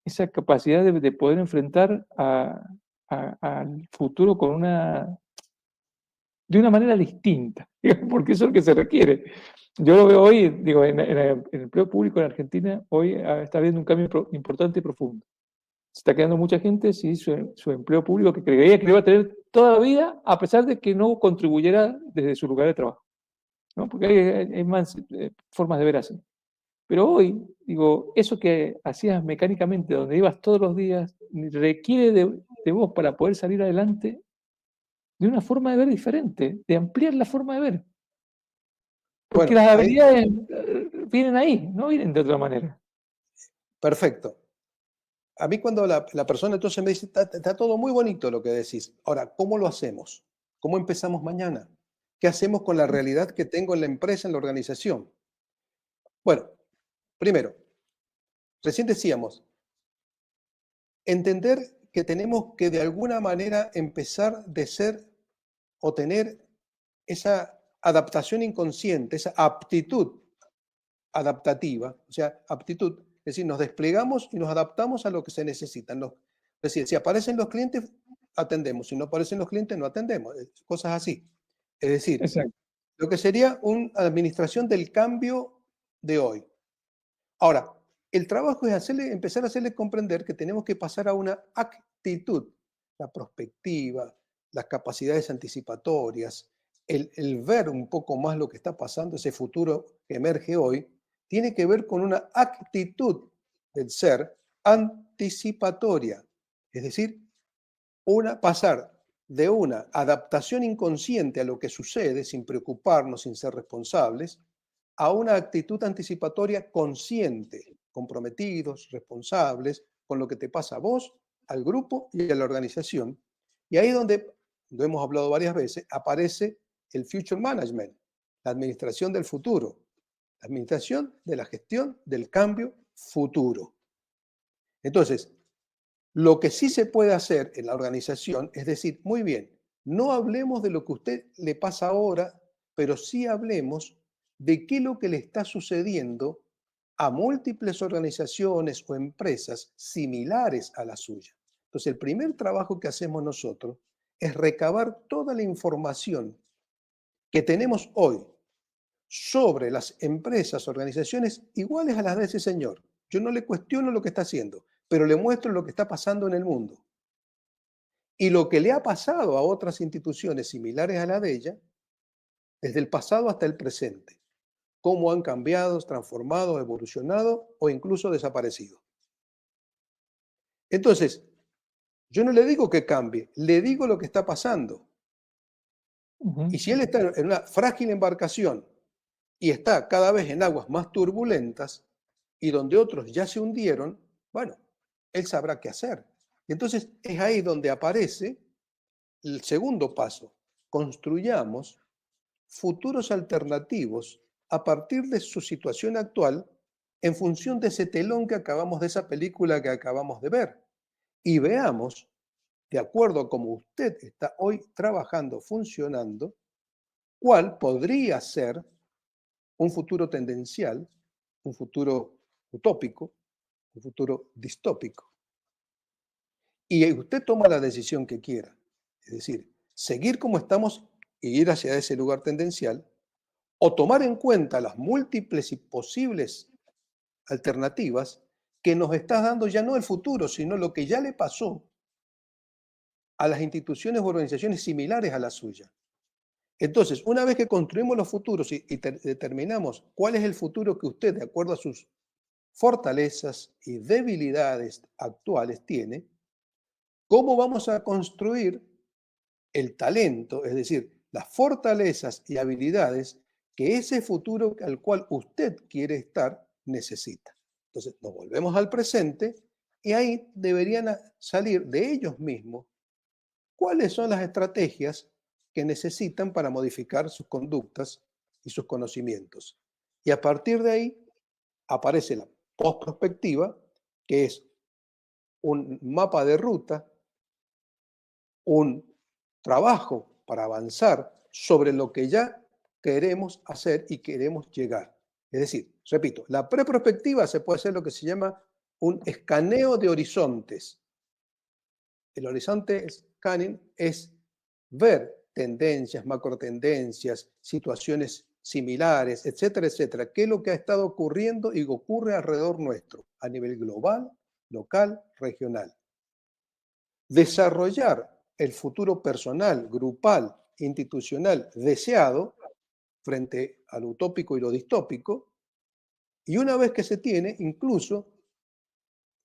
esa capacidad de poder enfrentar al futuro de una manera distinta, porque eso es lo que se requiere. Yo lo veo hoy, digo, en el empleo público en Argentina, hoy está habiendo un cambio importante y profundo. Se está quedando mucha gente sin su empleo público que creía que lo iba a tener toda la vida, a pesar de que no contribuyera desde su lugar de trabajo, ¿no? Porque hay más formas de ver así. Pero hoy, digo, eso que hacías mecánicamente, donde ibas todos los días, requiere de vos para poder salir adelante de una forma de ver diferente, de ampliar la forma de ver. Porque Bueno, las ahí, habilidades vienen ahí, no vienen de otra manera. perfecto. A mí cuando la persona entonces me dice, está todo muy bonito lo que decís. Ahora, ¿cómo lo hacemos? ¿Cómo empezamos mañana? ¿Qué hacemos con la realidad que tengo en la empresa, en la organización? Bueno, primero, recién decíamos, entender que tenemos que de alguna manera empezar de ser o tener esa adaptación inconsciente, esa aptitud adaptativa, o sea, aptitud, es decir, nos desplegamos y nos adaptamos a lo que se necesita. Es decir, si aparecen los clientes, atendemos, si no aparecen los clientes, no atendemos, cosas así. Es decir, Exacto. Lo que sería una administración del cambio de hoy. Ahora, el trabajo es empezar a hacerle comprender que tenemos que pasar a una actitud, la prospectiva, las capacidades anticipatorias, el ver un poco más lo que está pasando, ese futuro que emerge hoy, tiene que ver con una actitud del ser anticipatoria. Es decir, pasar de una adaptación inconsciente a lo que sucede sin preocuparnos, sin ser responsables, a una actitud anticipatoria consciente, comprometidos, responsables con lo que te pasa a vos, al grupo y a la organización. Y ahí es donde, lo hemos hablado varias veces, aparece el Future Management, la administración del futuro, la administración de la gestión del cambio futuro. Entonces, lo que sí se puede hacer en la organización es decir, muy bien, no hablemos de lo que a usted le pasa ahora, pero sí hablemos de qué es lo que le está sucediendo a múltiples organizaciones o empresas similares a la suya. Entonces, el primer trabajo que hacemos nosotros es recabar toda la información que tenemos hoy sobre las empresas, organizaciones iguales a las de ese señor. Yo no le cuestiono lo que está haciendo, pero le muestro lo que está pasando en el mundo. Y lo que le ha pasado a otras instituciones similares a la de ella, desde el pasado hasta el presente. Cómo han cambiado, transformado, evolucionado o incluso desaparecido. Entonces, yo no le digo que cambie, le digo lo que está pasando. Ujú. Y si él está en una frágil embarcación y está cada vez en aguas más turbulentas y donde otros ya se hundieron, bueno, él sabrá qué hacer. Y entonces es ahí donde aparece el segundo paso. Construyamos futuros alternativos a partir de su situación actual en función de ese telón que acabamos, de esa película que acabamos de ver. Y veamos, de acuerdo a cómo usted está hoy trabajando, funcionando, cuál podría ser un futuro tendencial, un futuro utópico, un futuro distópico. Y usted toma la decisión que quiera. Es decir, seguir como estamos e ir hacia ese lugar tendencial, o tomar en cuenta las múltiples y posibles alternativas que nos está dando ya no el futuro, sino lo que ya le pasó a las instituciones o organizaciones similares a la suya. Entonces, una vez que construimos los futuros y determinamos cuál es el futuro que usted, de acuerdo a sus fortalezas y debilidades actuales, tiene, ¿cómo vamos a construir el talento, es decir, las fortalezas y habilidades que ese futuro al cual usted quiere estar necesita? Entonces, nos volvemos al presente y ahí deberían salir de ellos mismos cuáles son las estrategias que necesitan para modificar sus conductas y sus conocimientos. Y a partir de ahí aparece la postprospectiva, que es un mapa de ruta, un trabajo para avanzar sobre lo que ya queremos hacer y queremos llegar. Es decir, repito, la preprospectiva se puede hacer lo que se llama un escaneo de horizontes. El horizonte scanning es ver tendencias, macrotendencias, situaciones similares, etcétera, etcétera. ¿Qué es lo que ha estado ocurriendo y ocurre alrededor nuestro a nivel global, local, regional? Desarrollar el futuro personal, grupal, institucional deseado frente a lo utópico y lo distópico, y una vez que se tiene, incluso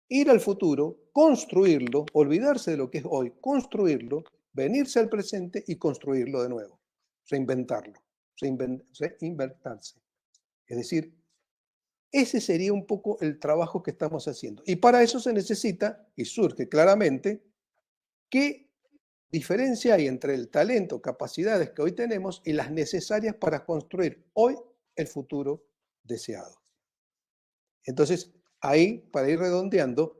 ir al futuro, construirlo, olvidarse de lo que es hoy, construirlo, venirse al presente y construirlo de nuevo, reinventarlo, reinventarse. Es decir, ese sería un poco el trabajo que estamos haciendo. Y para eso se necesita, y surge claramente, qué diferencia hay entre el talento, capacidades que hoy tenemos y las necesarias para construir hoy el futuro deseado. Entonces, ahí, para ir redondeando,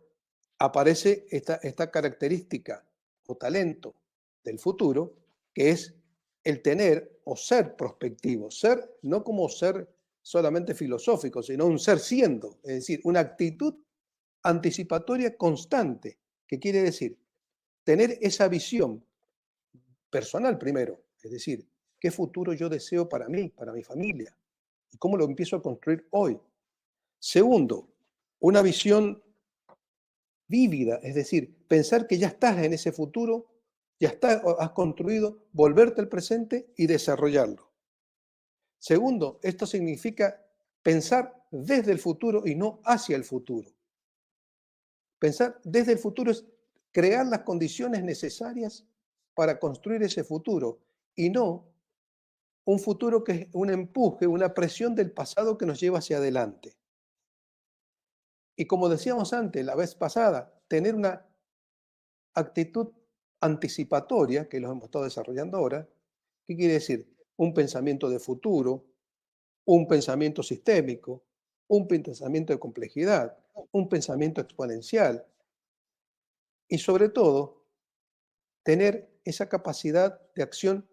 aparece esta característica o talento del futuro, que es el tener o ser prospectivo, ser no como ser solamente filosófico, sino un ser siendo, es decir, una actitud anticipatoria constante, que quiere decir tener esa visión personal primero, es decir, qué futuro yo deseo para mí, para mi familia, y cómo lo empiezo a construir hoy. Segundo, una visión vívida, es decir, pensar que ya estás en ese futuro, ya estás, has construido, volverte al presente y desarrollarlo. Segundo, esto significa pensar desde el futuro y no hacia el futuro. Pensar desde el futuro es crear las condiciones necesarias para construir ese futuro y no un futuro que es un empuje, una presión del pasado que nos lleva hacia adelante. Y como decíamos antes, la vez pasada, tener una actitud anticipatoria, que lo hemos estado desarrollando ahora, ¿qué quiere decir? Un pensamiento de futuro, un pensamiento sistémico, un pensamiento de complejidad, un pensamiento exponencial y sobre todo tener esa capacidad de acción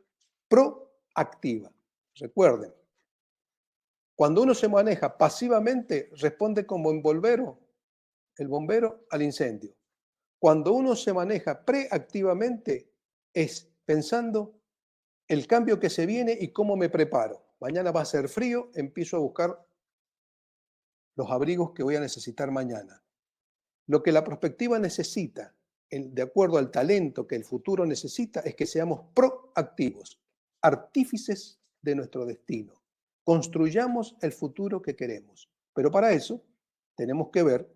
proactiva. Recuerden, cuando uno se maneja pasivamente, responde como el bombero al incendio. Cuando uno se maneja preactivamente, es pensando el cambio que se viene y cómo me preparo. Mañana va a ser frío, empiezo a buscar los abrigos que voy a necesitar mañana. Lo que la perspectiva necesita, de acuerdo al talento que el futuro necesita, es que seamos proactivos, artífices de nuestro destino. Construyamos el futuro que queremos. Pero para eso tenemos que ver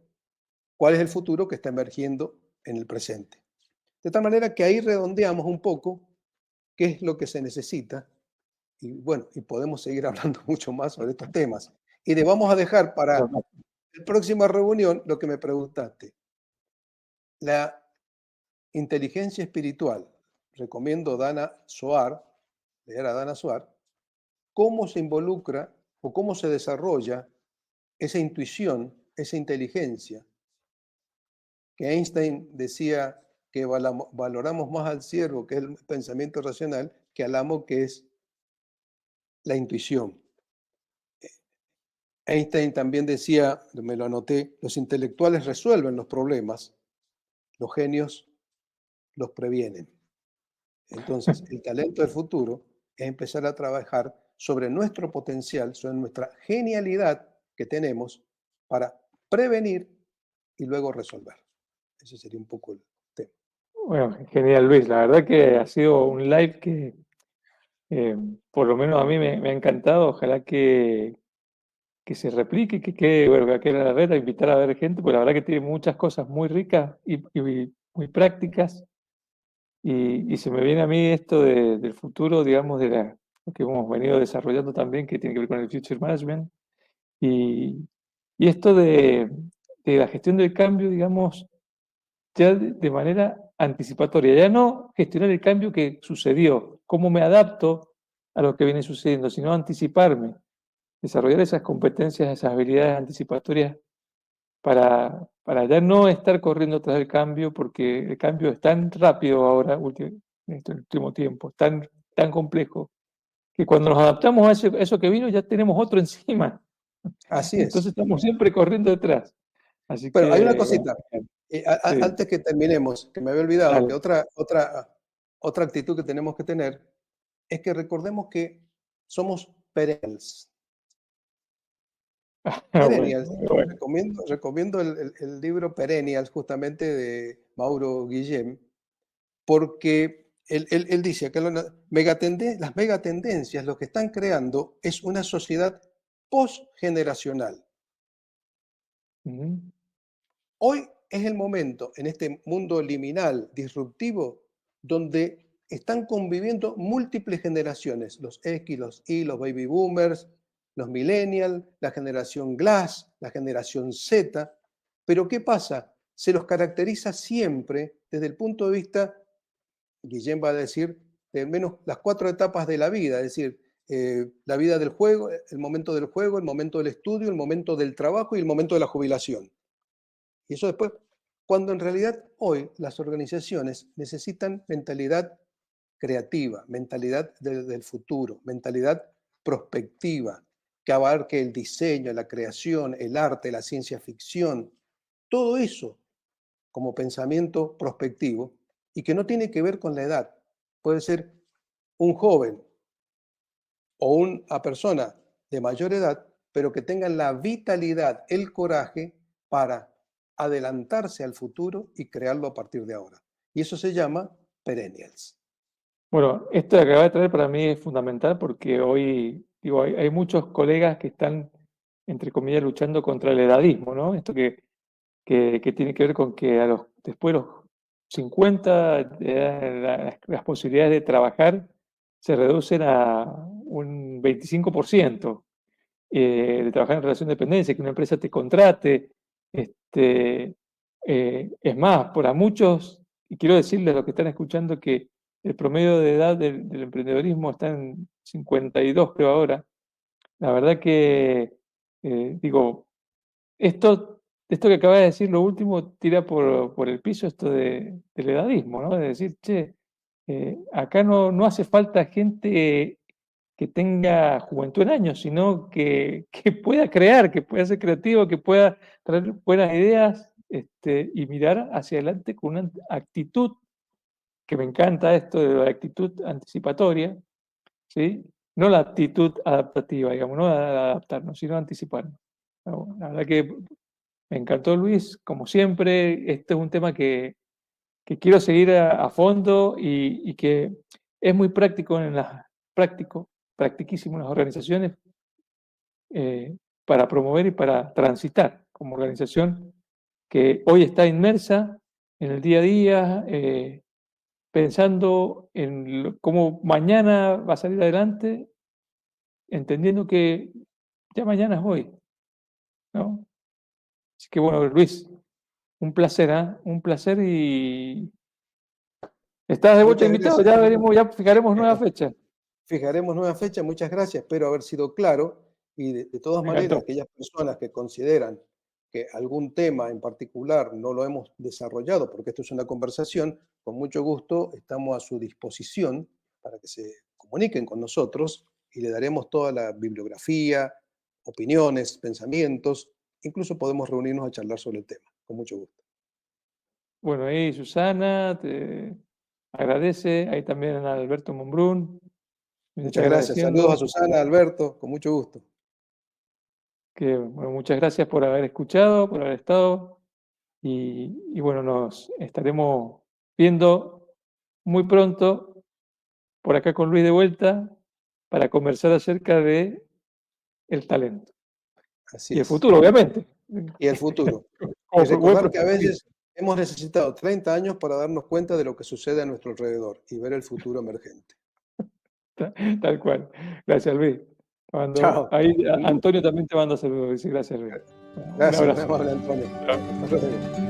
cuál es el futuro que está emergiendo en el presente. De tal manera que ahí redondeamos un poco qué es lo que se necesita y bueno, y podemos seguir hablando mucho más sobre estos temas. Y le vamos a dejar para la próxima reunión lo que me preguntaste. La inteligencia espiritual. Recomiendo Dana Soar, leer a Dana Soar, cómo se involucra o cómo se desarrolla esa intuición, esa inteligencia, que Einstein decía que valoramos más al siervo, que es el pensamiento racional, que al amo, que es la intuición. Einstein también decía, me lo anoté, los intelectuales resuelven los problemas, los genios los previenen. Entonces, el talento del futuro es empezar a trabajar sobre nuestro potencial, sobre nuestra genialidad que tenemos para prevenir y luego resolver. Ese sería un poco el tema. Bueno, genial, Luis. La verdad que ha sido un live que, por lo menos a mí me ha encantado. Ojalá que se replique, bueno, que quede la red, a invitar a ver gente, porque la verdad que tiene muchas cosas muy ricas y muy prácticas. Y se me viene a mí esto del futuro, digamos, lo que hemos venido desarrollando también, que tiene que ver con el Future Management. Y esto de la gestión del cambio, digamos, ya de manera anticipatoria, ya no gestionar el cambio que sucedió, cómo me adapto a lo que viene sucediendo, sino anticiparme, desarrollar esas competencias, esas habilidades anticipatorias para ya no estar corriendo tras el cambio, porque el cambio es tan rápido ahora, en este último tiempo, tan complejo, que cuando nos adaptamos a eso que vino ya tenemos otro encima. Así Entonces es. estamos siempre corriendo detrás. Así Bueno, hay una que, bueno, cosita. sí, Antes que terminemos, que me había olvidado, que dale. otra actitud que tenemos que tener es que recordemos que somos perennials. Bueno, Perennials. bueno. Recomiendo el libro Perennials, justamente de Mauro Guillem, porque él dice que las megatendencias lo que están creando es una sociedad postgeneracional. Ujú. Hoy es el momento, en este mundo liminal, disruptivo, donde están conviviendo múltiples generaciones, los X, los Y, los baby boomers, los millennials, la generación Glass, la generación Z. Pero ¿qué pasa? Se los caracteriza siempre desde el punto de vista, Guillén va a decir, de al menos las 4 etapas de la vida, es decir, la vida del juego, el momento del estudio, el momento del trabajo y el momento de la jubilación. Y eso después, cuando en realidad hoy las organizaciones necesitan mentalidad creativa, mentalidad del futuro, mentalidad prospectiva, que abarque el diseño, la creación, el arte, la ciencia ficción, todo eso como pensamiento prospectivo y que no tiene que ver con la edad. Puede ser un joven o una persona de mayor edad, pero que tengan la vitalidad, el coraje para adelantarse al futuro y crearlo a partir de ahora. Y eso se llama perennials. Bueno, esto que acaba de traer para mí es fundamental porque hoy, digo, hay muchos colegas que están, entre comillas, luchando contra el edadismo, ¿no? Esto que tiene que ver con que después de los 50 las posibilidades de trabajar se reducen a un 25%, de trabajar en relación de dependencia, que una empresa te contrate. Es más, para muchos, y quiero decirles a los que están escuchando que el promedio de edad del emprendedorismo está en 52, creo ahora. La verdad que, digo, esto que acaba de decir, lo último, tira por el piso esto del edadismo, ¿no? De decir, che, acá no hace falta gente que tenga juventud en años, sino que pueda crear, que pueda ser creativo, que pueda traer buenas ideas, y mirar hacia adelante con una actitud, que me encanta esto de la actitud anticipatoria, ¿sí? No la actitud adaptativa, digamos, no adaptarnos, sino anticiparnos. No, la verdad que me encantó, Luis, como siempre. Este es un tema que quiero seguir a fondo y que es muy práctico practiquísimo en las organizaciones, para promover y para transitar como organización que hoy está inmersa en el día a día, pensando en cómo mañana va a salir adelante, entendiendo que ya mañana es hoy, ¿no? Así que bueno, Luis, un placer, ¿ah? Un placer, y estás de vuelta Muchas invitado, gracias. ya veremos, ya fijaremos nueva fecha. Fijaremos nueva fecha. Muchas gracias. Espero haber sido claro y de todas Me maneras, encantó. aquellas personas que consideran que algún tema en particular no lo hemos desarrollado, porque esto es una conversación, con mucho gusto estamos a su disposición para que se comuniquen con nosotros y le daremos toda la bibliografía, opiniones, pensamientos. Incluso podemos reunirnos a charlar sobre el tema, con mucho gusto. Bueno, ahí Susana te agradece, ahí también a Alberto Monbrún, te Muchas gracias. Saludos a agradeciendo, Susana, Alberto, con mucho gusto. que bueno, muchas gracias por haber escuchado, por haber estado, y bueno, nos estaremos viendo muy pronto por acá con Luis de vuelta para conversar acerca de el talento Así y el es. futuro, obviamente. Y el futuro. Y Como buen recordar que a profesionista. veces hemos necesitado 30 años para darnos cuenta de lo que sucede a nuestro alrededor y ver el futuro emergente. Tal cual. Gracias, Luis. Chao. Ahí Un gusto. Antonio también te manda saludos. Dice, gracias, Luis. Un Gracias, muy abrazo. amable Antonio. Chao. Hasta luego.